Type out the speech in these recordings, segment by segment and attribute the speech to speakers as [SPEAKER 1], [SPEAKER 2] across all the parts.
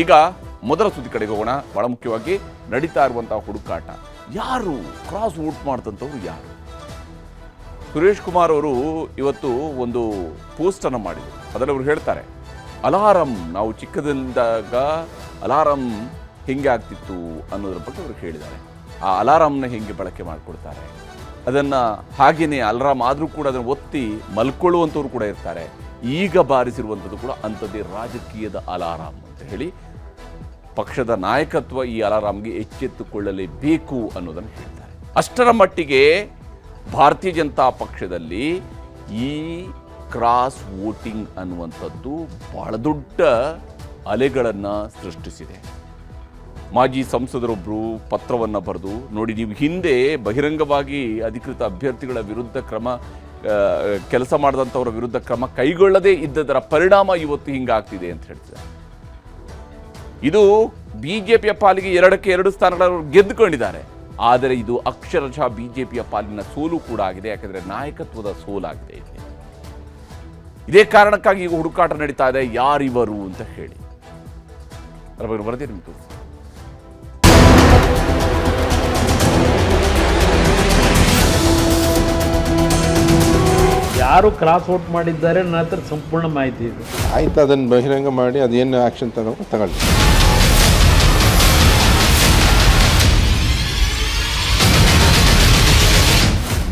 [SPEAKER 1] ಈಗ ಮೊದಲ ಸುದ್ದಿ ಕಡೆಗೆ ಹೋಗೋಣ. ಬಹಳ ಮುಖ್ಯವಾಗಿ ನಡೀತಾ ಇರುವಂತಹ ಹುಡುಕಾಟ, ಯಾರು ಕ್ರಾಸ್ ವೋಟ್ ಮಾಡ್ತಂಥವ್ರು ಯಾರು? ಸುರೇಶ್ ಕುಮಾರ್ ಅವರು ಇವತ್ತು ಒಂದು ಪೋಸ್ಟ್ ಅನ್ನು ಮಾಡಿದರು. ಅದರಲ್ಲಿ ಅವರು ಹೇಳ್ತಾರೆ, ಅಲಾರಂ, ನಾವು ಚಿಕ್ಕದಿದ್ದಾಗ ಅಲಾರಂ ಹೆಂಗೆ ಆಗ್ತಿತ್ತು ಅನ್ನೋದ್ರ ಬಗ್ಗೆ ಅವರು ಹೇಳಿದ್ದಾರೆ. ಆ ಅಲಾರಾಮ್ನ ಹೆಂಗೆ ಬಳಕೆ ಮಾಡಿಕೊಡ್ತಾರೆ, ಅದನ್ನು ಹಾಗೆಯೇ ಅಲಾರಾಮ್ ಆದರೂ ಕೂಡ ಅದನ್ನು ಒತ್ತಿ ಮಲ್ಕೊಳ್ಳುವಂಥವ್ರು ಕೂಡ ಇರ್ತಾರೆ. ಈಗ ಬಾರಿಸಿರುವಂಥದ್ದು ಕೂಡ ಅಂಥದ್ದೇ ರಾಜಕೀಯದ ಅಲಾರಾಮ್ ಅಂತ ಹೇಳಿ ಪಕ್ಷದ ನಾಯಕತ್ವ ಈ ಅಲಾರಾಮ್ಗೆ ಎಚ್ಚೆತ್ತುಕೊಳ್ಳಲೇಬೇಕು ಅನ್ನೋದನ್ನು ಹೇಳ್ತಾರೆ. ಅಷ್ಟರ ಮಟ್ಟಿಗೆ ಭಾರತೀಯ ಜನತಾ ಪಕ್ಷದಲ್ಲಿ ಈ ಕ್ರಾಸ್ ವೋಟಿಂಗ್ ಅನ್ನುವಂಥದ್ದು ಬಹಳ ದೊಡ್ಡ ಅಲೆಗಳನ್ನು ಸೃಷ್ಟಿಸಿದೆ. ಮಾಜಿ ಸಂಸದರೊಬ್ಬರು ಪತ್ರವನ್ನು ಬರೆದು, ನೋಡಿ ನೀವು ಹಿಂದೆ ಬಹಿರಂಗವಾಗಿ ಅಧಿಕೃತ ಅಭ್ಯರ್ಥಿಗಳ ವಿರುದ್ಧ ಕೆಲಸ ಮಾಡಿದಂಥವರ ವಿರುದ್ಧ ಕ್ರಮ ಕೈಗೊಳ್ಳದೇ ಇದ್ದದರ ಪರಿಣಾಮ ಇವತ್ತು ಹಿಂಗಾಗ್ತಿದೆ ಅಂತ ಹೇಳ್ತಾರೆ. ಇದು ಬಿಜೆಪಿಯ ಪಾಲಿಗೆ 2 ಸ್ಥಾನಗಳನ್ನು ಗೆದ್ದುಕೊಂಡಿದ್ದಾರೆ. ಆದರೆ ಇದು ಅಕ್ಷರಶಃ ಬಿಜೆಪಿಯ ಪಾಲಿನ ಸೋಲು ಕೂಡ ಆಗಿದೆ. ಯಾಕಂದರೆ ನಾಯಕತ್ವದ ಸೋಲಾಗಿದೆ ಇಲ್ಲಿ. ಇದೇ ಕಾರಣಕ್ಕಾಗಿ ಈಗ ಹುಡುಕಾಟ ನಡೀತಾ ಇದೆ, ಯಾರಿವರು ಅಂತ ಹೇಳಿ. ವರದಿ ನಿಮ್ಗೆ ತೋರಿಸಿ.
[SPEAKER 2] ಯಾರು ಕ್ರಾಸ್ ವೋಟ್ ಮಾಡಿದ್ದಾರೆ ನನ್ನ ಹತ್ರ ಸಂಪೂರ್ಣ ಮಾಹಿತಿ ಇದೆ.
[SPEAKER 3] ಆಯ್ತು, ಅದನ್ನು ಬಹಿರಂಗ ಮಾಡಿ ಅದೇನು ಆ್ಯಕ್ಷನ್ ತಗೊಳ್ಳಿ.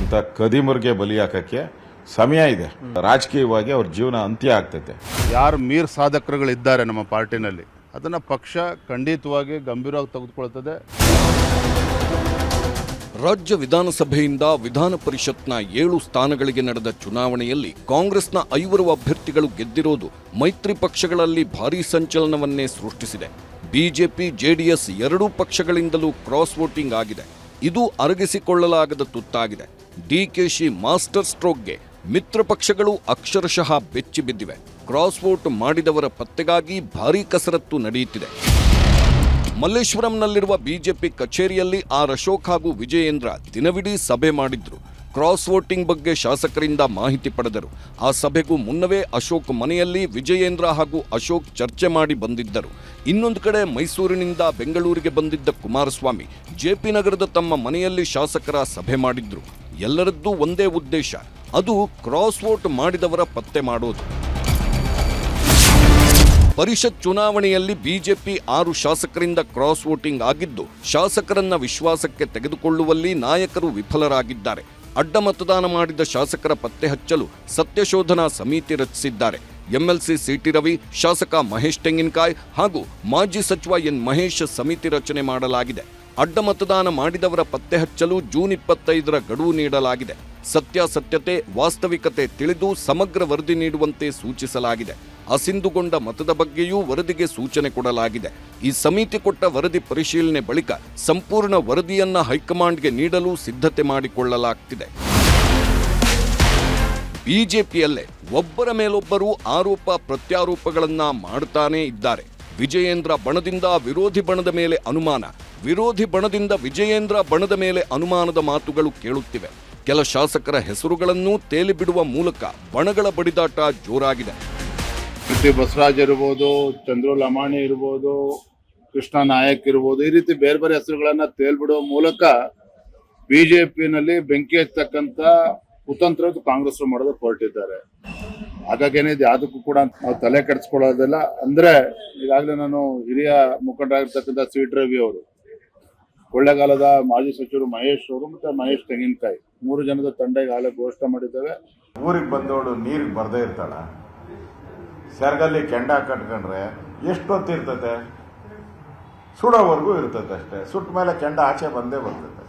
[SPEAKER 4] ಇಂಥ ಕದಿಮರಿಗೆ ಬಲಿ ಹಾಕಕ್ಕೆ ಸಮಯ ಇದೆ. ರಾಜಕೀಯವಾಗಿ ಅವ್ರ ಜೀವನ ಅಂತ್ಯ ಆಗ್ತೈತೆ.
[SPEAKER 5] ಯಾರು ಮೀರ್ ಸಾಧಕರುಗಳಿದ್ದಾರೆ ನಮ್ಮ ಪಾರ್ಟಿನಲ್ಲಿ, ಅದನ್ನು ಪಕ್ಷ ಖಂಡಿತವಾಗಿ ಗಂಭೀರವಾಗಿ ತೆಗೆದುಕೊಳ್ತದೆ.
[SPEAKER 6] ರಾಜ್ಯ ವಿಧಾನಸಭೆಯಿಂದ ವಿಧಾನ ಪರಿಷತ್ನ 7 ಸ್ಥಾನಗಳಿಗೆ ನಡೆದ ಚುನಾವಣೆಯಲ್ಲಿ ಕಾಂಗ್ರೆಸ್ನ 5 ಅಭ್ಯರ್ಥಿಗಳು ಗೆದ್ದಿರೋದು ಮೈತ್ರಿ ಪಕ್ಷಗಳಲ್ಲಿ ಭಾರೀ ಸಂಚಲನವನ್ನೇ ಸೃಷ್ಟಿಸಿದೆ. ಬಿಜೆಪಿ, ಜೆಡಿಎಸ್ ಎರಡೂ ಪಕ್ಷಗಳಿಂದಲೂ ಕ್ರಾಸ್ ವೋಟಿಂಗ್ ಆಗಿದೆ. ಇದು ಅರಗಿಸಿಕೊಳ್ಳಲಾಗದ ತುತ್ತಾಗಿದೆ. ಡಿಕೆಶಿ ಮಾಸ್ಟರ್ ಸ್ಟ್ರೋಕ್ಗೆ ಮಿತ್ರ ಪಕ್ಷಗಳು ಅಕ್ಷರಶಃ ಬೆಚ್ಚಿ ಬಿದ್ದಿವೆ. ಕ್ರಾಸ್ ವೋಟ್ ಮಾಡಿದವರ ಪತ್ತೆಗಾಗಿ ಭಾರೀ ಕಸರತ್ತು ನಡೆಯುತ್ತಿದೆ. ಮಲ್ಲೇಶ್ವರಂನಲ್ಲಿರುವ ಬಿಜೆಪಿ ಕಚೇರಿಯಲ್ಲಿ ಆರ್ ಅಶೋಕ್ ಹಾಗೂ ವಿಜಯೇಂದ್ರ ದಿನವಿಡೀ ಸಭೆ ಮಾಡಿದ್ರು. ಕ್ರಾಸ್ ವೋಟಿಂಗ್ ಬಗ್ಗೆ ಶಾಸಕರಿಂದ ಮಾಹಿತಿ ಪಡೆದರು. ಆ ಸಭೆಗೂ ಮುನ್ನವೇ ಅಶೋಕ್ ಮನೆಯಲ್ಲಿ ವಿಜಯೇಂದ್ರ ಹಾಗೂ ಅಶೋಕ್ ಚರ್ಚೆ ಮಾಡಿ ಬಂದಿದ್ದರು. ಇನ್ನೊಂದು ಕಡೆ ಮೈಸೂರಿನಿಂದ ಬೆಂಗಳೂರಿಗೆ ಬಂದಿದ್ದ ಕುಮಾರಸ್ವಾಮಿ ಜೆಪಿ ನಗರದ ತಮ್ಮ ಮನೆಯಲ್ಲಿ ಶಾಸಕರ ಸಭೆ ಮಾಡಿದ್ರು. ಎಲ್ಲರದ್ದೂ ಒಂದೇ ಉದ್ದೇಶ, ಅದು ಕ್ರಾಸ್ ವೋಟ್ ಮಾಡಿದವರ ಪತ್ತೆ ಮಾಡೋದು. ಪರಿಷತ್ ಚುನಾವಣೆಯಲ್ಲಿ ಬಿಜೆಪಿ 6 ಶಾಸಕರಿಂದ ಕ್ರಾಸ್ ವೋಟಿಂಗ್ ಆಗಿದ್ದು, ಶಾಸಕರನ್ನ ವಿಶ್ವಾಸಕ್ಕೆ ತೆಗೆದುಕೊಳ್ಳುವಲ್ಲಿ ನಾಯಕರು ವಿಫಲರಾಗಿದ್ದಾರೆ. ಅಡ್ಡ ಮತದಾನ ಮಾಡಿದ ಶಾಸಕರ ಪತ್ತೆ ಹಚ್ಚಲು ಸತ್ಯಶೋಧನಾ ಸಮಿತಿ ರಚಿಸಿದ್ದಾರೆ. ಎಂಎಲ್ಸಿ ಸಿಟಿ ರವಿ, ಶಾಸಕ ಮಹೇಶ್ ತೆಂಗಿನಕಾಯಿ ಹಾಗೂ ಮಾಜಿ ಸಚಿವ ಎನ್ ಮಹೇಶ್ ಸಮಿತಿ ರಚನೆ ಮಾಡಲಾಗಿದೆ. ಅಡ್ಡ ಮತದಾನ ಮಾಡಿದವರ ಪತ್ತೆ ಹಚ್ಚಲು ಜೂನ್ 25ರ ಗಡುವು ನೀಡಲಾಗಿದೆ. ಸತ್ಯಾಸತ್ಯತೆ, ವಾಸ್ತವಿಕತೆ ತಿಳಿದು ಸಮಗ್ರ ವರದಿ ನೀಡುವಂತೆ ಸೂಚಿಸಲಾಗಿದೆ. ಅಸಿಂಧುಗೊಂಡ ಮತದ ಬಗ್ಗೆಯೂ ವರದಿಗೆ ಸೂಚನೆ ಕೊಡಲಾಗಿದೆ. ಈ ಸಮಿತಿ ಕೊಟ್ಟ ವರದಿ ಪರಿಶೀಲನೆ ಬಳಿಕ ಸಂಪೂರ್ಣ ವರದಿಯನ್ನ ಹೈಕಮಾಂಡ್ಗೆ ನೀಡಲು ಸಿದ್ಧತೆ ಮಾಡಿಕೊಳ್ಳಲಾಗ್ತಿದೆ. ಬಿಜೆಪಿಯಲ್ಲೇ ಒಬ್ಬರ ಮೇಲೊಬ್ಬರು ಆರೋಪ ಪ್ರತ್ಯಾರೋಪಗಳನ್ನ ಮಾಡ್ತಾನೇ ಇದ್ದಾರೆ. ವಿಜಯೇಂದ್ರ ಬಣದಿಂದ ವಿರೋಧಿ ಬಣದ ಮೇಲೆ ಅನುಮಾನ, ವಿರೋಧಿ ಬಣದಿಂದ ವಿಜಯೇಂದ್ರ ಬಣದ ಮೇಲೆ ಅನುಮಾನದ ಮಾತುಗಳು ಕೇಳುತ್ತಿವೆ. ಕೆಲ ಶಾಸಕರ ಹೆಸರುಗಳನ್ನು ತೇಲಿ ಬಿಡುವ ಮೂಲಕ ಬಣಗಳ ಬಡಿದಾಟ ಜೋರಾಗಿದೆ.
[SPEAKER 5] ಬಸವರಾಜ್ ಇರ್ಬೋದು, ಚಂದ್ರು ಲಮಾಣಿ ಇರ್ಬೋದು, ಕೃಷ್ಣ ನಾಯಕ್ ಇರ್ಬೋದು, ಈ ರೀತಿ ಬೇರೆ ಬೇರೆ ಹೆಸರುಗಳನ್ನ ತೇಲ್ಬಿಡುವ ಮೂಲಕ ಬಿಜೆಪಿನಲ್ಲಿ ಬೆಂಕಿ ಹಚ್ಚತಕ್ಕಂತ ಕುತಂತ್ರ ಕಾಂಗ್ರೆಸ್ ಮಾಡೋದಕ್ಕೆ ಹೊರಟಿದ್ದಾರೆ. ಹಾಗಾಗಿ ಏನಿದೆ ಯಾವುದಕ್ಕೂ ಕೂಡ ನಾವು ತಲೆ ಕೆಡಿಸ್ಕೊಳ್ಳೋದಿಲ್ಲ. ಅಂದ್ರೆ ಈಗಾಗಲೇ ನಾನು ಹಿರಿಯ ಮುಖಂಡರಾಗಿರ್ತಕ್ಕಂಥ ಸಿಟಿ ರವಿ ಅವರು, ಕೊಳ್ಳೇಗಾಲದ ಮಾಜಿ ಸಚಿವರು ಮಹೇಶ್ ಅವರು ಮತ್ತೆ ಮಹೇಶ್ ತೆಂಗಿನಕಾಯಿ 3 ಜನದ ತಂಡ ಈಗಾಗಲೇ ಘೋಷಣೆ ಮಾಡಿದ್ದೇವೆ.
[SPEAKER 4] ಊರಿಗೆ ಬಂದವಳು ನೀರಿಗೆ ಬರ್ದೇ ಇರ್ತಾಳ, ಸೆರಗಲ್ಲಿ ಕೆಂಡ ಕಟ್ಕೊಂಡ್ರೆ ಎಷ್ಟೊತ್ತಿರ್ತತೆ? ಸುಡೋವರೆಗೂ ಇರ್ತದೆ ಅಷ್ಟೇ. ಸುಟ್ಟ ಮೇಲೆ ಕೆಂಡ ಆಚೆ ಬಂದೇ ಬರ್ತದೆ.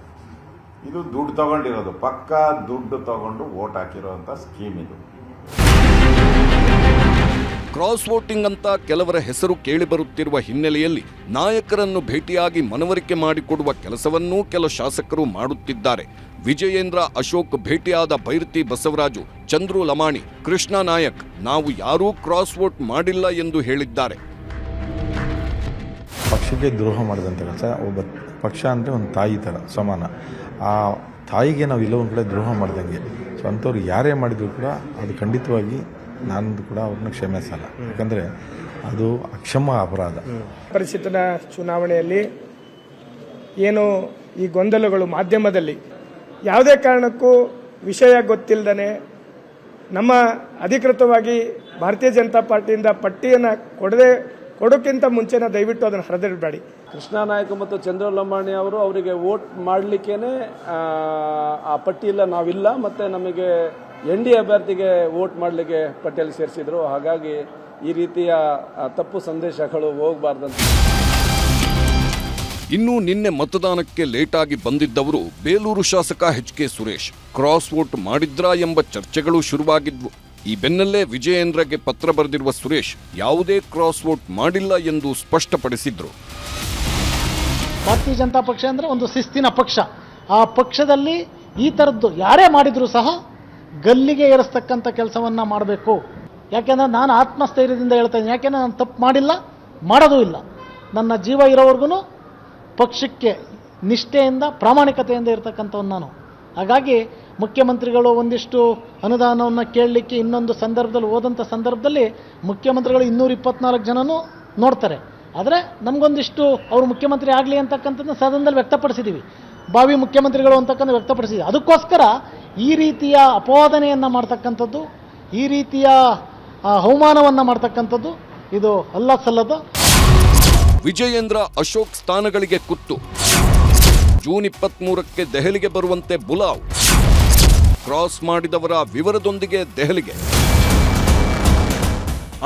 [SPEAKER 4] ಇದು ದುಡ್ಡು ತಗೊಂಡಿರೋದು, ಪಕ್ಕಾ ದುಡ್ಡು ತಗೊಂಡು ವೋಟ್ ಹಾಕಿರೋಂಥ ಸ್ಕೀಮ್ ಇದು.
[SPEAKER 6] ಕ್ರಾಸ್ ವೋಟಿಂಗ್ ಅಂತ ಕೆಲವರ ಹೆಸರು ಕೇಳಿಬರುತ್ತಿರುವ ಹಿನ್ನೆಲೆಯಲ್ಲಿ ನಾಯಕರನ್ನು ಭೇಟಿಯಾಗಿ ಮನವರಿಕೆ ಮಾಡಿಕೊಡುವ ಕೆಲಸವನ್ನೂ ಕೆಲ ಶಾಸಕರು ಮಾಡುತ್ತಿದ್ದಾರೆ. ವಿಜಯೇಂದ್ರ, ಅಶೋಕ್ ಭೇಟಿಯಾದ ಬೈರತಿ ಬಸವರಾಜು, ಚಂದ್ರು ಲಮಾಣಿ, ಕೃಷ್ಣ ನಾಯಕ್ ನಾವು ಯಾರೂ ಕ್ರಾಸ್ ವೋಟ್ ಮಾಡಿಲ್ಲ ಎಂದು ಹೇಳಿದ್ದಾರೆ.
[SPEAKER 7] ಪಕ್ಷಕ್ಕೆ ದ್ರೋಹ ಮಾಡಿದಂಥ ಕೆಲಸ, ಒಬ್ಬ ಪಕ್ಷ ಅಂದರೆ ಒಂದು ತಾಯಿ ಥರ ಸಮಾನ. ಆ ತಾಯಿಗೆ ನಾವು ಇಲ್ಲೋ ಒಂದು ಕಡೆ ದ್ರೋಹ ಮಾಡ್ದಂಗೆ. ಸೊ ಅಂಥವ್ರು ಯಾರೇ ಮಾಡಿದ್ರು ಕೂಡ ಅದು ಖಂಡಿತವಾಗಿ ನಾನು ಕೂಡ ಅವ್ರನ್ನ ಕ್ಷಮಿಸಲ್ಲ. ಯಾಕಂದರೆ ಅದು ಅಕ್ಷಮ ಅಪರಾಧ.
[SPEAKER 8] ಪರಿಷತ್ತಿನ ಚುನಾವಣೆಯಲ್ಲಿ ಏನು ಈ ಗೊಂದಲಗಳು ಮಾಧ್ಯಮದಲ್ಲಿ ಯಾವುದೇ ಕಾರಣಕ್ಕೂ ವಿಷಯ ಗೊತ್ತಿಲ್ಲದೇ ನಮ್ಮ ಅಧಿಕೃತವಾಗಿ ಭಾರತೀಯ ಜನತಾ ಪಾರ್ಟಿಯಿಂದ ಪಟ್ಟಿಯನ್ನು ಕೊಡೋಕ್ಕಿಂತ ಮುಂಚೆನೇ ದಯವಿಟ್ಟು ಅದನ್ನು ಹರಿದಿಡಬೇಡಿ.
[SPEAKER 2] ಕೃಷ್ಣ ನಾಯಕ್ ಮತ್ತು ಚಂದ್ರ ಲಂಬಾಣಿ ಅವರು ಅವರಿಗೆ ವೋಟ್ ಮಾಡಲಿಕ್ಕೇನೆ ಆ ಪಟ್ಟಿಯಲ್ಲಿ ನಾವಿಲ್ಲ, ಮತ್ತು ನಮಗೆ ND ಅಭ್ಯರ್ಥಿಗೆ ವೋಟ್ ಮಾಡಲಿಕ್ಕೆ ಪಟ್ಟಿಯಲ್ಲಿ ಸೇರಿಸಿದ್ರು. ಹಾಗಾಗಿ ಈ ರೀತಿಯ ತಪ್ಪು ಸಂದೇಶಗಳು ಹೋಗಬಾರ್ದಂತ.
[SPEAKER 6] ಇನ್ನು ನಿನ್ನೆ ಮತದಾನಕ್ಕೆ ಲೇಟಾಗಿ ಬಂದಿದ್ದವರು ಬೇಲೂರು ಶಾಸಕ HK ಸುರೇಶ್ ಕ್ರಾಸ್ ವೋಟ್ ಮಾಡಿದ್ರಾ ಎಂಬ ಚರ್ಚೆಗಳು ಶುರುವಾಗಿದ್ವು. ಈ ಬೆನ್ನಲ್ಲೇ ವಿಜಯೇಂದ್ರಗೆ ಪತ್ರ ಬರೆದಿರುವ ಸುರೇಶ್ ಯಾವುದೇ ಕ್ರಾಸ್ ವೋಟ್ ಮಾಡಿಲ್ಲ ಎಂದು ಸ್ಪಷ್ಟಪಡಿಸಿದ್ರು.
[SPEAKER 9] ಭಾರತೀಯ ಜನತಾ ಪಕ್ಷ ಅಂದರೆ ಒಂದು ಶಿಸ್ತಿನ ಪಕ್ಷ. ಆ ಪಕ್ಷದಲ್ಲಿ ಈ ಥರದ್ದು ಯಾರೇ ಮಾಡಿದರೂ ಸಹ ಗಲ್ಲಿಗೆ ಏರಿಸ್ತಕ್ಕಂಥ ಕೆಲಸವನ್ನು ಮಾಡಬೇಕು. ಯಾಕೆಂದರೆ ನಾನು ಆತ್ಮಸ್ಥೈರ್ಯದಿಂದ ಹೇಳ್ತಾ ಇದ್ದೀನಿ. ಯಾಕೆಂದರೆ ನಾನು ತಪ್ಪು ಮಾಡಿಲ್ಲ, ಮಾಡೋದೂ ಇಲ್ಲ. ನನ್ನ ಜೀವ ಇರೋವರೆಗೂ ಪಕ್ಷಕ್ಕೆ ನಿಷ್ಠೆಯಿಂದ ಪ್ರಾಮಾಣಿಕತೆಯಿಂದ ಇರತಕ್ಕಂಥವ್ನು ನಾನು. ಹಾಗಾಗಿ ಮುಖ್ಯಮಂತ್ರಿಗಳು ಒಂದಿಷ್ಟು ಅನುದಾನವನ್ನು ಕೇಳಲಿಕ್ಕೆ ಇನ್ನೊಂದು ಸಂದರ್ಭದಲ್ಲಿ ಹೋದಂಥ ಸಂದರ್ಭದಲ್ಲಿ ಮುಖ್ಯಮಂತ್ರಿಗಳು 224 ಜನನೂ ನೋಡ್ತಾರೆ. ಆದರೆ ನಮಗೊಂದಿಷ್ಟು ಅವರು ಮುಖ್ಯಮಂತ್ರಿ ಆಗಲಿ ಅಂತಕ್ಕಂಥದ್ದನ್ನ ಸದನದಲ್ಲಿ ವ್ಯಕ್ತಪಡಿಸಿದ್ದೀವಿ. ಭಾವಿ ಮುಖ್ಯಮಂತ್ರಿಗಳು ಅಂತಕ್ಕಂಥ ವ್ಯಕ್ತಪಡಿಸಿದ್ದೀವಿ. ಅದಕ್ಕೋಸ್ಕರ ಈ ರೀತಿಯ ಅಪವಾದನೆಯನ್ನು ಮಾಡ್ತಕ್ಕಂಥದ್ದು, ಈ ರೀತಿಯ ಅವಮಾನವನ್ನು ಮಾಡ್ತಕ್ಕಂಥದ್ದು ಇದು ಅಲ್ಲ ಸಲ್ಲದ.
[SPEAKER 6] ವಿಜಯೇಂದ್ರ ಅಶೋಕ್ ಸ್ಥಾನಗಳಿಗೆ ಕುತ್ತು. ಜೂನ್ 23ಕ್ಕೆ ದೆಹಲಿಗೆ ಬರುವಂತೆ ಬುಲಾವ್. ಕ್ರಾಸ್ ಮಾಡಿದವರ ವಿವರದೊಂದಿಗೆ ದೆಹಲಿಗೆ.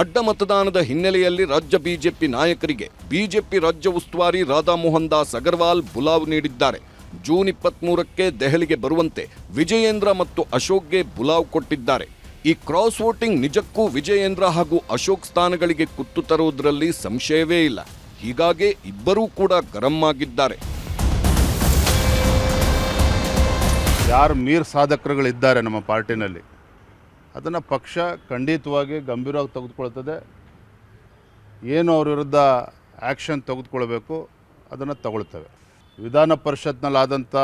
[SPEAKER 6] ಅಡ್ಡ ಮತದಾನದ ಹಿನ್ನೆಲೆಯಲ್ಲಿ ರಾಜ್ಯ ಬಿಜೆಪಿ ನಾಯಕರಿಗೆ ಬಿಜೆಪಿ ರಾಜ್ಯ ಉಸ್ತುವಾರಿ ರಾಧಾ ಮೋಹನ್ ದಾಸ್ ಅಗರ್ವಾಲ್ ಬುಲಾವ್ ನೀಡಿದ್ದಾರೆ. ಜೂನ್ 23ಕ್ಕೆ ದೆಹಲಿಗೆ ಬರುವಂತೆ ವಿಜಯೇಂದ್ರ ಮತ್ತು ಅಶೋಕ್ಗೆ ಬುಲಾವ್ ಕೊಟ್ಟಿದ್ದಾರೆ. ಈ ಕ್ರಾಸ್ ವೋಟಿಂಗ್ ನಿಜಕ್ಕೂ ವಿಜಯೇಂದ್ರ ಹಾಗೂ ಅಶೋಕ್ ಸ್ಥಾನಗಳಿಗೆ ಕುತ್ತು ತರುವುದರಲ್ಲಿ ಸಂಶಯವೇ ಇಲ್ಲ. ಹೀಗಾಗಿ ಇಬ್ಬರೂ ಕೂಡ ಗರಂ ಆಗಿದ್ದಾರೆ.
[SPEAKER 5] ಯಾರು ಮೀರ್ ಸಾಧಕರುಗಳಿದ್ದಾರೆ ನಮ್ಮ ಪಾರ್ಟಿನಲ್ಲಿ ಅದನ್ನು ಪಕ್ಷ ಖಂಡಿತವಾಗಿ ಗಂಭೀರವಾಗಿ ತೆಗೆದುಕೊಳ್ತದೆ. ಏನು ಅವ್ರ ವಿರುದ್ಧ ಆ್ಯಕ್ಷನ್ ತೆಗೆದುಕೊಳ್ಬೇಕು ಅದನ್ನು ತಗೊಳ್ತೇವೆ. ವಿಧಾನ ಪರಿಷತ್ನಲ್ಲಾದಂಥ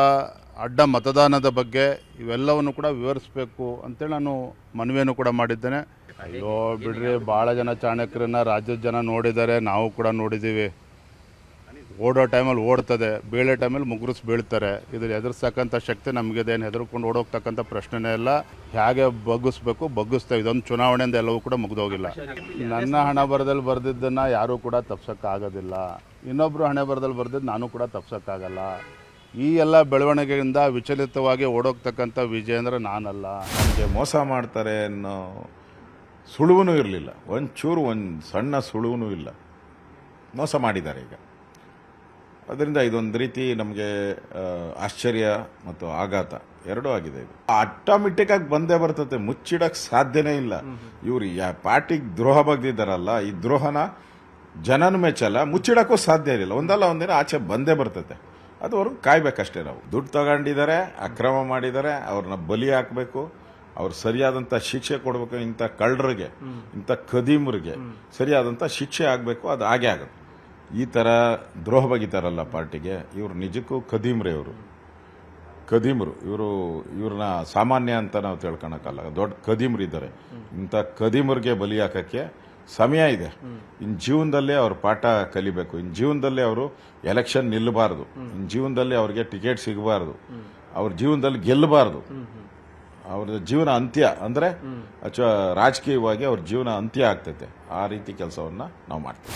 [SPEAKER 5] ಅಡ್ಡ ಮತದಾನದ ಬಗ್ಗೆ ಇವೆಲ್ಲವನ್ನು ಕೂಡ ವಿವರಿಸಬೇಕು ಅಂತೇಳಿ ನಾನು ಮನವಿಯನ್ನು ಕೂಡ ಮಾಡಿದ್ದೇನೆ. ಅಯ್ಯೋ ಬಿಡ್ರಿ, ಭಾಳ ಜನ ಚಾಣಕ್ಯರನ್ನ ರಾಜ್ಯದ ಜನ ನೋಡಿದ್ದಾರೆ, ನಾವು ಕೂಡ ನೋಡಿದ್ದೀವಿ. ಓಡೋ ಟೈಮಲ್ಲಿ ಓಡ್ತದೆ, ಬೀಳೋ ಟೈಮಲ್ಲಿ ಮುಗುರಿಸಿ ಬೀಳ್ತಾರೆ. ಇದ್ರ ಎದುರಿಸ್ತಕ್ಕಂಥ ಶಕ್ತಿ ನಮಗಿದೇನು ಹೆದರ್ಕೊಂಡು ಓಡೋಗ್ತಕ್ಕಂಥ ಪ್ರಶ್ನೆನೇ ಇಲ್ಲ. ಹೇಗೆ ಬಗ್ಗಿಸ್ತೇವೆ. ಇದೊಂದು ಚುನಾವಣೆಯಿಂದ ಎಲ್ಲವೂ ಕೂಡ ಮುಗಿದೋಗಿಲ್ಲ. ನನ್ನ ಹಣ ಬರದಲ್ಲಿ ಬರೆದಿದ್ದನ್ನು ಯಾರೂ ಕೂಡ ತಪ್ಸೋಕ್ಕಾಗೋದಿಲ್ಲ. ಇನ್ನೊಬ್ಬರು ಹಣೆ ಬರದಲ್ಲಿ ಬರೆದಿದ್ದು ನಾನು ಕೂಡ ತಪ್ಸೋಕ್ಕಾಗಲ್ಲ. ಈ ಎಲ್ಲ ಬೆಳವಣಿಗೆಯಿಂದ ವಿಚಲಿತವಾಗಿ ಓಡೋಗ್ತಕ್ಕಂಥ ವಿಜಯೇಂದ್ರ ನಾನಲ್ಲ.
[SPEAKER 4] ನಮಗೆ ಮೋಸ ಮಾಡ್ತಾರೆ ಅನ್ನೋ ಸುಳುವೂ ಇರಲಿಲ್ಲ, ಒಂದು ಸಣ್ಣ ಸುಳುವೂ ಇಲ್ಲ. ಮೋಸ ಮಾಡಿದ್ದಾರೆ ಈಗ. ಅದರಿಂದ ಇದೊಂದು ರೀತಿ ನಮಗೆ ಆಶ್ಚರ್ಯ ಮತ್ತು ಆಘಾತ ಎರಡೂ ಆಗಿದೆ. ಇದು ಆಟೋಮೆಟಿಕ್ ಆಗಿ ಬಂದೇ ಬರ್ತದೆ, ಮುಚ್ಚಿಡಕ್ಕೆ ಸಾಧ್ಯನೇ ಇಲ್ಲ. ಇವರು ಪಾರ್ಟಿಗೆ ದ್ರೋಹ ಬಗ್ದಿದ್ದಾರಲ್ಲ, ಈ ದ್ರೋಹನ ಜನನ ಮೆಚ್ಚಲ್ಲ, ಮುಚ್ಚಿಡಕ್ಕೂ ಸಾಧ್ಯ ಇರಲಿಲ್ಲ. ಒಂದಲ್ಲ ಒಂದಿನ ಆಚೆ ಬಂದೇ ಬರ್ತದೆ. ಅದು ಅವ್ರಿಗೆ ಕಾಯ್ಬೇಕಷ್ಟೇ. ನಾವು ದುಡ್ಡು ತಗೊಂಡಿದ್ದಾರೆ, ಅಕ್ರಮ ಮಾಡಿದ್ದಾರೆ, ಅವ್ರನ್ನ ಬಲಿ ಹಾಕಬೇಕು, ಅವ್ರು ಸರಿಯಾದಂಥ ಶಿಕ್ಷೆ ಕೊಡಬೇಕು. ಇಂಥ ಕಳ್ಳರಿಗೆ, ಇಂಥ ಖದೀಮರಿಗೆ ಸರಿಯಾದಂಥ ಶಿಕ್ಷೆ ಆಗಬೇಕು. ಅದು ಹಾಗೆ ಆಗುತ್ತೆ. ಈ ಥರ ದ್ರೋಹ ಬಗಿತಾರಲ್ಲ ಪಾರ್ಟಿಗೆ, ಇವರು ನಿಜಕ್ಕೂ ಖದೀಮ್ರೆ. ಖದೀಮರು ಇವ್ರನ್ನ ಸಾಮಾನ್ಯ ಅಂತ ನಾವು ತಿಳ್ಕೊಳಕ್ಕಲ್ಲ, ದೊಡ್ಡ ಖದೀಮ್ರು ಇದ್ದಾರೆ. ಇಂಥ ಖದೀಮರಿಗೆ ಬಲಿ ಹಾಕಕ್ಕೆ ಸಮಯ ಇದೆ. ಇನ್ನು ಜೀವನದಲ್ಲೇ ಅವ್ರ ಪಾಠ ಕಲಿಬೇಕು. ಇನ್ನು ಜೀವನದಲ್ಲೇ ಅವರು ಎಲೆಕ್ಷನ್ ನಿಲ್ಲಬಾರ್ದು. ಇನ್ನು ಜೀವನದಲ್ಲಿ ಅವ್ರಿಗೆ ಟಿಕೆಟ್ ಸಿಗಬಾರ್ದು. ಅವ್ರ ಜೀವನದಲ್ಲಿ ಗೆಲ್ಲಬಾರ್ದು. ಅವ್ರ ಜೀವನ ಅಂತ್ಯ ಅಂದರೆ ರಾಜಕೀಯವಾಗಿ ಅವ್ರ ಜೀವನ ಅಂತ್ಯ ಆಗ್ತೈತೆ. ಆ ರೀತಿ ಕೆಲಸವನ್ನ ನಾವು ಮಾಡ್ತೀವಿ.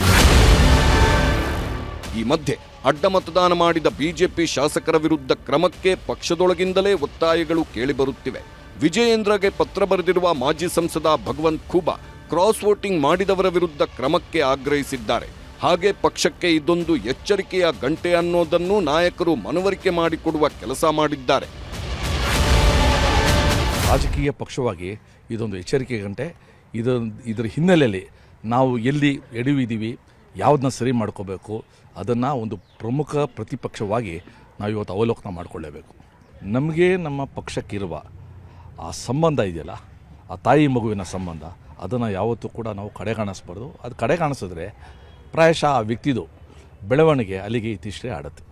[SPEAKER 6] ಈ ಮಧ್ಯೆ ಅಡ್ಡ ಮತದಾನ ಮಾಡಿದ ಬಿಜೆಪಿ ಶಾಸಕರ ವಿರುದ್ಧ ಕ್ರಮಕ್ಕೆ ಪಕ್ಷದೊಳಗಿಂದಲೇ ಒತ್ತಾಯಗಳು ಕೇಳಿಬರುತ್ತಿವೆ. ವಿಜಯೇಂದ್ರಗೆ ಪತ್ರ ಬರೆದಿರುವ ಮಾಜಿ ಸಂಸದ ಭಗವಂತ್ ಖೂಬಾ ಕ್ರಾಸ್ ವೋಟಿಂಗ್ ಮಾಡಿದವರ ವಿರುದ್ಧ ಕ್ರಮಕ್ಕೆ ಆಗ್ರಹಿಸಿದ್ದಾರೆ. ಹಾಗೆ ಪಕ್ಷಕ್ಕೆ ಇದೊಂದು ಎಚ್ಚರಿಕೆಯ ಗಂಟೆ ಅನ್ನೋದನ್ನು ನಾಯಕರು ಮನವರಿಕೆ ಮಾಡಿಕೊಡುವ ಕೆಲಸ ಮಾಡಿದ್ದಾರೆ.
[SPEAKER 10] ರಾಜಕೀಯ ಪಕ್ಷವಾಗಿ ಇದೊಂದು ಎಚ್ಚರಿಕೆ ಗಂಟೆ. ಇದರ ಹಿನ್ನೆಲೆಯಲ್ಲಿ ನಾವು ಎಲ್ಲಿ ಎಡವಿದ್ದೀವಿ, ಯಾವುದನ್ನ ಸರಿ ಮಾಡ್ಕೋಬೇಕು, ಅದನ್ನು ಒಂದು ಪ್ರಮುಖ ಪ್ರತಿಪಕ್ಷವಾಗಿ ನಾವು ಇವತ್ತು ಅವಲೋಕನ ಮಾಡಿಕೊಳ್ಳೇಬೇಕು. ನಮಗೆ ನಮ್ಮ ಪಕ್ಷಕ್ಕಿರುವ ಆ ಸಂಬಂಧ ಇದೆಯಲ್ಲ, ಆ ತಾಯಿ ಮಗುವಿನ ಸಂಬಂಧ, ಅದನ್ನು ಯಾವತ್ತೂ ಕೂಡ ನಾವು ಕಡೆಗಾಣಿಸ್ಬಾರ್ದು. ಅದು ಕಡೆಗಾಣಿಸಿದ್ರೆ ಪ್ರಾಯಶಃ ಆ ವ್ಯಕ್ತಿದು ಬೆಳವಣಿಗೆ ಅಲ್ಲಿಗೆ ಇತಿಶ್ರೇ ಆಡುತ್ತೆ.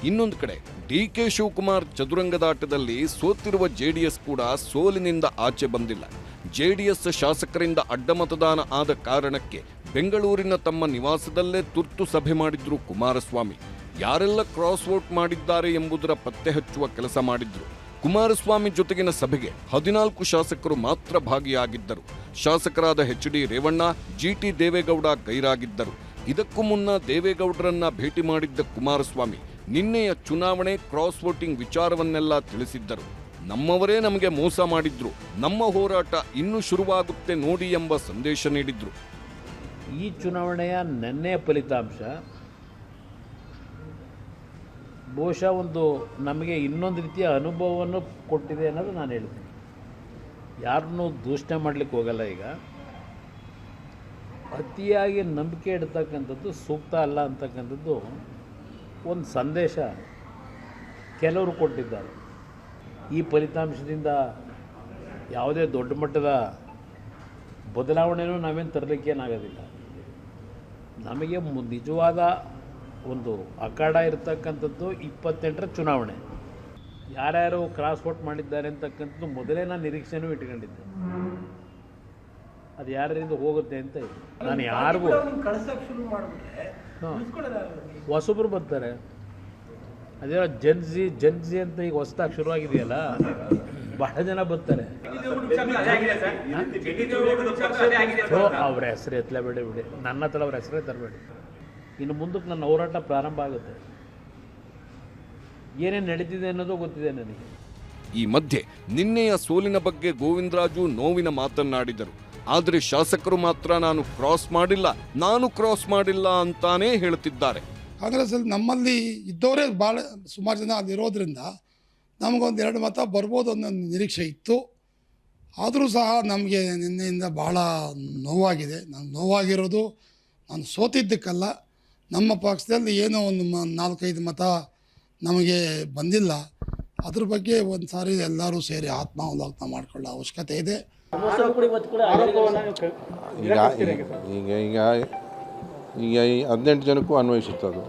[SPEAKER 6] ಇನ್ನೊಂದು ಕಡೆ ಡಿಕೆ ಶಿವಕುಮಾರ್ ಚದುರಂಗದಾಟದಲ್ಲಿ ಸೋತಿರುವ ಜೆಡಿಎಸ್ ಕೂಡ ಸೋಲಿನಿಂದ ಆಚೆ ಬಂದಿಲ್ಲ. ಜೆಡಿಎಸ್ ಶಾಸಕರಿಂದ ಅಡ್ಡಮತದಾನ ಆದ ಕಾರಣಕ್ಕೆ ಬೆಂಗಳೂರಿನ ತಮ್ಮ ನಿವಾಸದಲ್ಲೇ ತುರ್ತು ಸಭೆ ಮಾಡಿದ್ರು ಕುಮಾರಸ್ವಾಮಿ. ಯಾರೆಲ್ಲ ಕ್ರಾಸ್ ವೋಟ್ ಮಾಡಿದ್ದಾರೆ ಎಂಬುದರ ಪತ್ತೆ ಹಚ್ಚುವ ಕೆಲಸ ಮಾಡಿದ್ರು. ಕುಮಾರಸ್ವಾಮಿ ಜೊತೆಗಿನ ಸಭೆಗೆ 14 ಶಾಸಕರು ಮಾತ್ರ ಭಾಗಿಯಾಗಿದ್ದರು. ಶಾಸಕರಾದ ಎಚ್.ಡಿ. ರೇವಣ್ಣ, ಜಿ.ಟಿ. ದೇವೇಗೌಡ ಗೈರಾಗಿದ್ದರು. ಇದಕ್ಕೂ ಮುನ್ನ ದೇವೇಗೌಡರನ್ನ ಭೇಟಿ ಮಾಡಿದ್ದ ಕುಮಾರಸ್ವಾಮಿ ನಿನ್ನೆಯ ಚುನಾವಣೆ ಕ್ರಾಸ್ ವೋಟಿಂಗ್ ವಿಚಾರವನ್ನೆಲ್ಲ ತಿಳಿಸಿದ್ದರು. ನಮ್ಮವರೇ ನಮಗೆ ಮೋಸ ಮಾಡಿದ್ರು, ನಮ್ಮ ಹೋರಾಟ ಇನ್ನೂ ಶುರುವಾಗುತ್ತೆ ನೋಡಿ ಎಂಬ ಸಂದೇಶ ನೀಡಿದ್ರು.
[SPEAKER 11] ಈ ಚುನಾವಣೆಯ ನೆನ್ನೆಯ ಫಲಿತಾಂಶ ಬಹುಶಃ ಒಂದು ನಮಗೆ ಇನ್ನೊಂದು ರೀತಿಯ ಅನುಭವವನ್ನು ಕೊಟ್ಟಿದೆ ಅನ್ನೋದು ನಾನು ಹೇಳ್ತೀನಿ. ಯಾರನ್ನೂ ದೂಷಣೆ ಮಾಡಲಿಕ್ಕೆ ಹೋಗಲ್ಲ. ಈಗ ಅತಿಯಾಗಿ ನಂಬಿಕೆ ಇಡ್ತಕ್ಕಂಥದ್ದು ಸೂಕ್ತ ಅಲ್ಲ ಅಂತಕ್ಕಂಥದ್ದು ಒಂದು ಸಂದೇಶ ಕೆಲವರು ಕೊಟ್ಟಿದ್ದಾರೆ. ಈ ಫಲಿತಾಂಶದಿಂದ ಯಾವುದೇ ದೊಡ್ಡ ಮಟ್ಟದ ಬದಲಾವಣೆಯೂ ನಾವೇನು ತರಲಿಕ್ಕೇನಾಗೋದಿಲ್ಲ. ನಮಗೆ ನಿಜವಾದ ಒಂದು ಅಖಾಡ ಇರತಕ್ಕಂಥದ್ದು 28ರ ಚುನಾವಣೆ. ಯಾರ್ಯಾರು ಕ್ರಾಸ್ ವೋಟ್ ಮಾಡಿದ್ದಾರೆ ಅಂತಕ್ಕಂಥದ್ದು ಮೊದಲೇ ನಾನು ನಿರೀಕ್ಷೆನೂ ಇಟ್ಕೊಂಡಿದ್ದೆ. ಅದು ಯಾರಿಂದ ಹೋಗುತ್ತೆ ಅಂತ ಇದೆ. ನಾನು ಯಾರಿಗೂ ಹೊಸಬ್ರು ಬರ್ತಾರೆ. ಅದೇ ಜನ್ಜಿ ಅಂತ ಈಗ ಹೊಸದಾಗಿ ಶುರುವಾಗಿದೆಯಲ್ಲ, ಬಹಳ ಜನ ಬರ್ತಾರೆ. ಅವ್ರ ಹೆಸರು ಎತ್ತಲೇಬೇಡಿ ಬಿಡಿ, ನನ್ನ ಹತ್ರ ಅವ್ರ ಹೆಸರೇ ತರಬೇಡಿ. ಇನ್ನು ಮುಂದಕ್ಕೆ ನನ್ನ ಹೋರಾಟ ಪ್ರಾರಂಭ ಆಗುತ್ತೆ. ಏನೇನು ನಡೀತಿದೆ ಅನ್ನೋದು ಗೊತ್ತಿದೆ ನನಗೆ.
[SPEAKER 6] ಈ ಮಧ್ಯೆ ನಿನ್ನೆಯ ಸೋಲಿನ ಬಗ್ಗೆ ಗೋವಿಂದರಾಜು ನೋವಿನ ಮಾತನ್ನಾಡಿದರು. ಆದರೆ ಶಾಸಕರು ಮಾತ್ರ ನಾನು ಕ್ರಾಸ್ ಮಾಡಿಲ್ಲ ಅಂತಾನೇ ಹೇಳ್ತಿದ್ದಾರೆ.
[SPEAKER 12] ಕಾಂಗ್ರೆಸ್ಸಲ್ಲಿ ನಮ್ಮಲ್ಲಿ ಇದ್ದವರೇ ಭಾಳ ಸುಮಾರು ಜನ ಅಲ್ಲಿರೋದ್ರಿಂದ ನಮಗೊಂದು 2 ಮತ ಬರ್ಬೋದು ಅನ್ನೋ ನಿರೀಕ್ಷೆ ಇತ್ತು. ಆದರೂ ಸಹ ನಮಗೆ ನಿನ್ನೆಯಿಂದ ಭಾಳ ನೋವಾಗಿದೆ. ನೋವಾಗಿರೋದು ನಾನು ಸೋತಿದ್ದಕ್ಕಲ್ಲ, ನಮ್ಮ ಪಕ್ಷದಲ್ಲಿ ಏನೋ ಒಂದು 4-5 ಮತ ನಮಗೆ ಬಂದಿಲ್ಲ. ಅದ್ರ ಬಗ್ಗೆ ಒಂದು ಸಾರಿ ಎಲ್ಲರೂ ಸೇರಿ ಆತ್ಮಾವಲೋಕನ ಮಾಡಿಕೊಳ್ಳೋ ಅವಶ್ಯಕತೆ ಇದೆ.
[SPEAKER 3] ಈಗ ಈ 18 ಜನಕ್ಕೂ ಅನ್ವಯಿಸುತ್ತೆ. ಅದು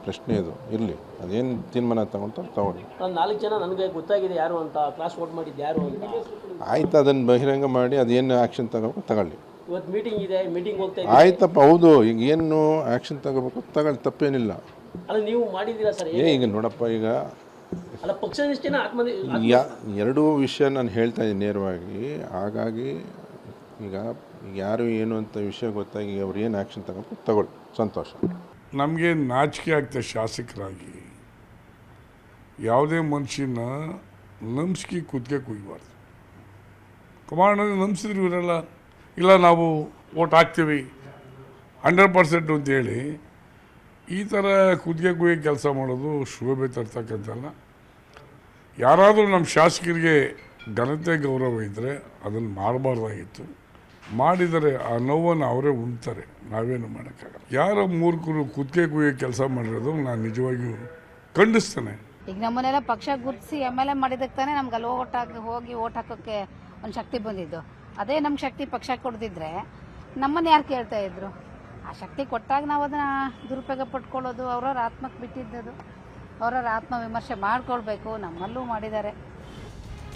[SPEAKER 3] ಪ್ರಶ್ನೆ ಇದು ಇರಲಿ, ಅದೇನು ತೀರ್ಮಾನ ತಗೊಳ್ಳಿ.
[SPEAKER 13] 4 ಜನ ನನಗೆ ಗೊತ್ತಾಗಿದೆ ಯಾರು ಅಂತ, ಕ್ಲಾಸ್ ವೋಟ್ ಮಾಡಿದ್ದು ಯಾರು ಅಂತ.
[SPEAKER 3] ಆಯ್ತು, ಅದನ್ನು ಬಹಿರಂಗ ಮಾಡಿ ಅದೇನು ಆ್ಯಕ್ಷನ್ ತಗೊಳ್ಳಿ.
[SPEAKER 13] ಇವತ್ತು ಮೀಟಿಂಗ್ ಇದೆ, ಮೀಟಿಂಗ್ ಹೋಗ್ತಾ
[SPEAKER 3] ಆಯ್ತಪ್ಪ, ಹೌದು. ಈಗ ಏನು ಆ್ಯಕ್ಷನ್ ತಗೋಬೇಕು ತಗೊಳ್ಳಿ, ತಪ್ಪೇನಿಲ್ಲ.
[SPEAKER 13] ಅಲ್ಲ ನೀವು ಮಾಡಿದ್ದೀರಾ ಸರ್?
[SPEAKER 3] ಈಗ ನೋಡಪ್ಪ, ಈಗ
[SPEAKER 13] ಅಲ್ಲ ಪಕ್ಷನಿಷ್ಠೆನ
[SPEAKER 3] ಎರಡೂ ವಿಷಯ ನಾನು ಹೇಳ್ತಾ ಇದ್ದೀನಿ ನೇರವಾಗಿ. ಹಾಗಾಗಿ ಈಗ ಯಾರು ಏನು ಅಂತ ವಿಷಯ ಗೊತ್ತಾಗಿ ಅವ್ರು ಏನು ಆ್ಯಕ್ಷನ್ ತಗೊಳ್ಳಿ, ಸಂತೋಷ.
[SPEAKER 14] ನಮಗೆ ನಾಚಿಕೆ ಆಗ್ತದೆ ಶಾಸಕರಾಗಿ. ಯಾವುದೇ ಮನುಷ್ಯನ ನಂಬಿಕೆ ಕುತ್ತಿಗೆ ಕುಯ್ಬಾರ್ದು. ಕಮಾಂಡರ್ ನಂಬಿಸಿದ್ರು ಇವರೆಲ್ಲ, ಇಲ್ಲ ನಾವು ಓಟ್ ಹಾಕ್ತೀವಿ 100% ಅಂತೇಳಿ ಈ ಥರ ಕುತ್ತಿಗೆ ಕುಯ್ಯೋ ಕೆಲಸ ಮಾಡೋದು ಶೋಭೆ ತರ್ತಕ್ಕಂಥಲ್ಲ. ಯಾರಾದರೂ ನಮ್ಮ ಶಾಸಕರಿಗೆ ಘನತೆ ಗೌರವ ಇದ್ದರೆ ಅದನ್ನು ಮಾಡಬಾರ್ದಾಗಿತ್ತು. ಮಾಡಿದರೆ ಆ ನೋವನ್ನು ಅವರೇ ಉಣ್ತಾರೆ, ನಾವೇನು ಮಾಡೋಕ್ಕಾಗಲ್ಲ. ಯಾರೋ ಮೂರ್ಖರು ಕುತ್ತಿಗೆ ಕುಯ್ಯೋ ಕೆಲಸ ಮಾಡಿರೋದು ನಾನು ನಿಜವಾಗಿಯೂ ಖಂಡಿಸ್ತೇನೆ.
[SPEAKER 15] ಈಗ ನಮ್ಮನ್ನೆಲ್ಲ ಪಕ್ಷ ಗುರುತಿಸಿ MLA ಮಾಡಿದಕ್ಕೆ ತಾನೇ ನಮ್ಗೆ ಅಲ್ಲಿ ಹೋಗಿ ಓಟ್ ಹಾಕೋಕ್ಕೆ ಒಂದು ಶಕ್ತಿ ಬಂದಿದ್ದು. ಅದೇ ನಮ್ಮ ಶಕ್ತಿ ಪಕ್ಷ ಕೊಡ್ದಿದ್ರೆ ನಮ್ಮನ್ನು ಯಾರು ಕೇಳ್ತಾ ಇದ್ರು? ಆ ಶಕ್ತಿ ಕೊಟ್ಟಾಗ ನಾವು ಅದನ್ನು ದುರುಪಯೋಗ ಪಡ್ಕೊಳ್ಳೋದು ಅವ್ರವ್ರ ಆತ್ಮಕ್ಕೆ ಬಿಟ್ಟಿದ್ದದು. ಅವ್ರವ್ರ ಆತ್ಮ ವಿಮರ್ಶೆ ಮಾಡ್ಕೊಳ್ಬೇಕು. ನಮ್ಮಲ್ಲೂ ಮಾಡಿದ್ದಾರೆ.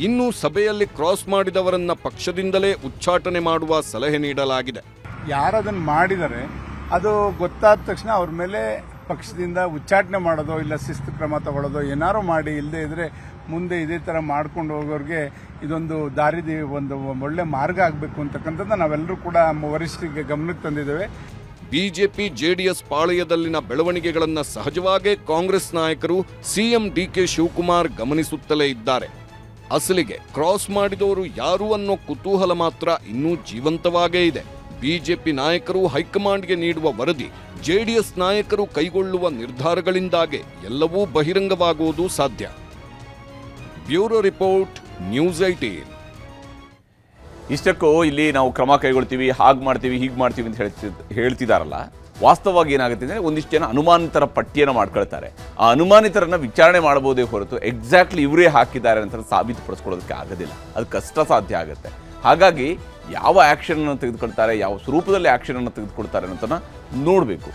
[SPEAKER 6] ಇನ್ನು ಸಭೆಯಲ್ಲಿ ಕ್ರಾಸ್ ಮಾಡಿದವರನ್ನ ಪಕ್ಷದಿಂದಲೇ ಉಚ್ಚಾಟನೆ ಮಾಡುವ ಸಲಹೆ ನೀಡಲಾಗಿದೆ.
[SPEAKER 16] ಯಾರದನ್ನು ಮಾಡಿದರೆ ಅದು ಗೊತ್ತಾದ ತಕ್ಷಣ ಅವ್ರ ಮೇಲೆ ಪಕ್ಷದಿಂದ ಉಚ್ಚಾಟನೆ ಮಾಡೋದು, ಇಲ್ಲ ಶಿಸ್ತು ಕ್ರಮ ತಗೊಳ್ಳೋದು ಏನಾರು ಮಾಡಿ, ಇಲ್ಲದೆ ಇದ್ರೆ ಮುಂದೆ ಇದೇ ಥರ ಮಾಡ್ಕೊಂಡು ಹೋಗೋರಿಗೆ ಇದೊಂದು ಒಂದು ಒಳ್ಳೆ ಮಾರ್ಗ ಆಗಬೇಕು ಅಂತಕ್ಕಂಥದ್ದು ನಾವೆಲ್ಲರೂ ಕೂಡ ವರಿಷ್ಠರಿಗೆ ಗಮನಕ್ಕೆ ತಂದಿದ್ದೇವೆ.
[SPEAKER 6] ಬಿಜೆಪಿ ಜೆಡಿಎಸ್ ಪಾಳೆಯದಲ್ಲಿನ ಬೆಳವಣಿಗೆಗಳನ್ನು ಸಹಜವಾಗೇ ಕಾಂಗ್ರೆಸ್ ನಾಯಕರು ಸಿಎಂ ಡಿಕೆ ಶಿವಕುಮಾರ್ ಗಮನಿಸುತ್ತಲೇ ಇದ್ದಾರೆ. ಅಸಲಿಗೆ ಕ್ರಾಸ್ ಮಾಡಿದವರು ಯಾರು ಅನ್ನೋ ಕುತೂಹಲ ಮಾತ್ರ ಇನ್ನೂ ಜೀವಂತವಾಗೇ ಇದೆ. ಬಿಜೆಪಿ ನಾಯಕರು ಹೈಕಮಾಂಡ್ಗೆ ನೀಡುವ ವರದಿ, ಜೆಡಿಎಸ್ ನಾಯಕರು ಕೈಗೊಳ್ಳುವ ನಿರ್ಧಾರಗಳಿಂದಾಗೆ ಎಲ್ಲವೂ ಬಹಿರಂಗವಾಗುವುದು ಸಾಧ್ಯ. Bureau report, news 18.
[SPEAKER 1] ಇಷ್ಟಕ್ಕೂ ಇಲ್ಲಿ ನಾವು ಕ್ರಮ ಕೈಗೊಳ್ತೀವಿ, ಹಾಗೆ ಮಾಡ್ತೀವಿ, ಹೀಗೆ ಮಾಡ್ತೀವಿ ಅಂತ ಹೇಳ್ತಿದಾರಲ್ಲ, ವಾಸ್ತವವಾಗಿ ಏನಾಗುತ್ತೆ ಅಂದರೆ ಒಂದಿಷ್ಟು ಜನ ಅನುಮಾನಿತರ ಪಟ್ಟಿಯನ್ನು ಮಾಡ್ಕೊಳ್ತಾರೆ. ಆ ಅನುಮಾನಿತರನ್ನ ವಿಚಾರಣೆ ಮಾಡಬಹುದೇ ಹೊರತು ಎಕ್ಸಾಕ್ಟ್ಲಿ ಇವರೇ ಹಾಕಿದ್ದಾರೆ ಅಂತ ಸಾಬೀತುಪಡಿಸ್ಕೊಳ್ಳೋದಕ್ಕೆ ಆಗೋದಿಲ್ಲ. ಅದು ಕಷ್ಟ ಸಾಧ್ಯ ಆಗುತ್ತೆ. ಹಾಗಾಗಿ ಯಾವ ಆ್ಯಕ್ಷನನ್ನು ತೆಗೆದುಕೊಳ್ತಾರೆ, ಯಾವ ಸ್ವರೂಪದಲ್ಲಿ ಆ್ಯಕ್ಷನನ್ನು ತೆಗೆದುಕೊಳ್ತಾರೆ ಅನ್ನೋದನ್ನು ನೋಡಬೇಕು.